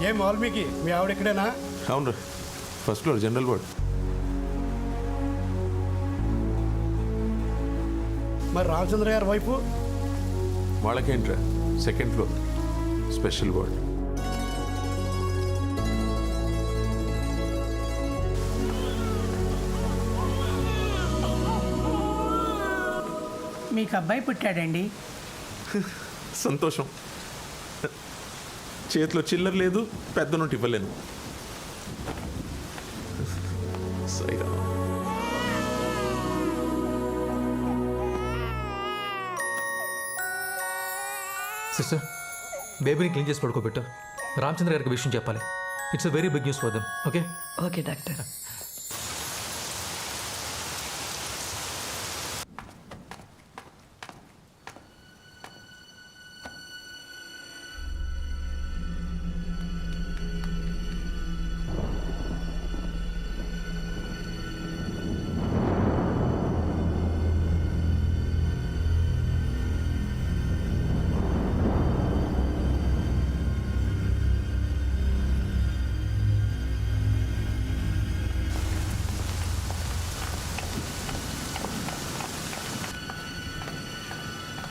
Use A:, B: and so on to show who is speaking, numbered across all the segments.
A: ఏం వాల్మీకి మీ ఆవిడ ఇక్కడేనా?
B: అవును, ఫస్ట్ ఫ్లోర్ జనరల్ వార్డ్.
A: మరి రామచంద్ర గారి వైపు?
B: వాళ్ళకేంట్రా, సెకండ్ ఫ్లోర్ స్పెషల్ వార్డ్.
C: మీకు అబ్బాయి పుట్టాడండి.
B: సంతోషం. చేతిలో చిల్లర లేదు, పెద్ద నోటి ఇవ్వలేను. సైరా
D: సిస్టర్, బేబీని క్లీన్ చేసి పడుకోబెట్టు. రామచంద్ర గారికి విషయం చెప్పాలి. It's a very big news for them. Okay
E: okay doctor.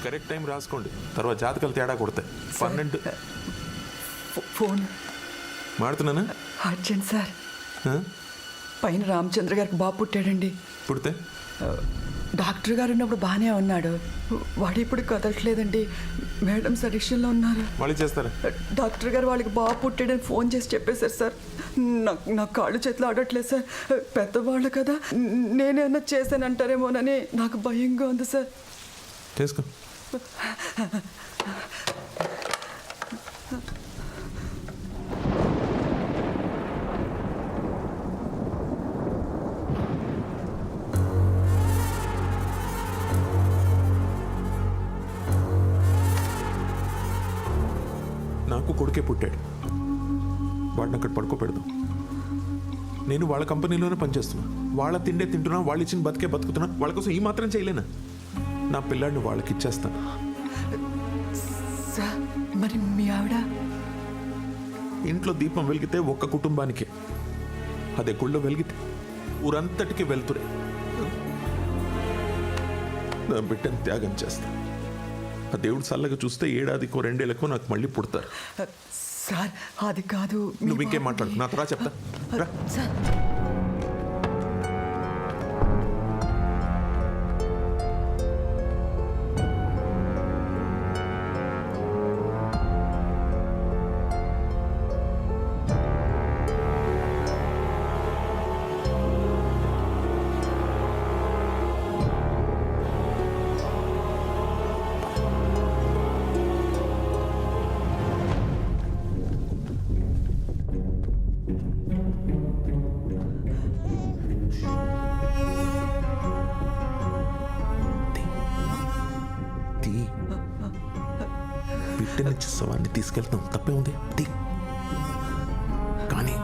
B: Correct time రాసుకోండి, తర్వాత జాతకాలు తేడా కొడతాయి. 12
E: ఫోన్
B: మాడుతున్నానా?
E: Urgent sir. పైన రామచంద్ర గారికి బాబు పుట్టాడండి.
B: పుడితే
E: డాక్టర్ గారు ఉన్నప్పుడు బాగానే ఉన్నాడు. వాడు ఇప్పుడు కదలట్లేదండి. మేడం సజెషన్లో ఉన్నారు.
B: మళ్ళీ చేస్తారా?
E: డాక్టర్ గారు వాళ్ళకి బాబు పుట్టాడని ఫోన్ చేసి చెప్పేశారు సార్. నాకు కాళ్ళు చేతులు ఆడట్లేదు సార్. పెద్దవాళ్ళు కదా, నేనేమన్నా చేశానంటారేమోనని నాకు భయంగా ఉంది సార్.
B: చేసుకో. నాకు కొడుకే పుట్టాడు. వాడిని అక్కడ పడుకోపెడదాం. నేను వాళ్ళ కంపెనీలోనే పనిచేస్తున్నా. వాళ్ళ తిండే తింటున్నా, వాళ్ళు ఇచ్చిన బతికే బతుకుతున్నా. వాళ్ళ కోసం ఈ మాత్రం చేయలేనా? నా పిల్లాడిని వాళ్ళకి ఇచ్చేస్తాను.
E: సార్ మరి మీ ఆవిడ?
B: ఇంట్లో దీపం వెలిగితే ఒక్క కుటుంబానికే, అదే గుళ్ళో వెలిగితే ఊరంతటికి వెళ్తురే. నా బిడ్డను త్యాగం చేస్తా. ఆ దేవుడు చల్లగా చూస్తే ఏడాదికో 2 ఏళ్ళకో నాకు మళ్ళీ పుడతారు.
E: సార్ అది కాదు.
B: నువ్వు ఇంకేం మాట్లాడు, నా త్వర చెప్తా.
E: సార్
B: బిడ్డ నుంచి సవాన్ని తీసుకెళ్తాం, తప్పే ఉంది. కానీ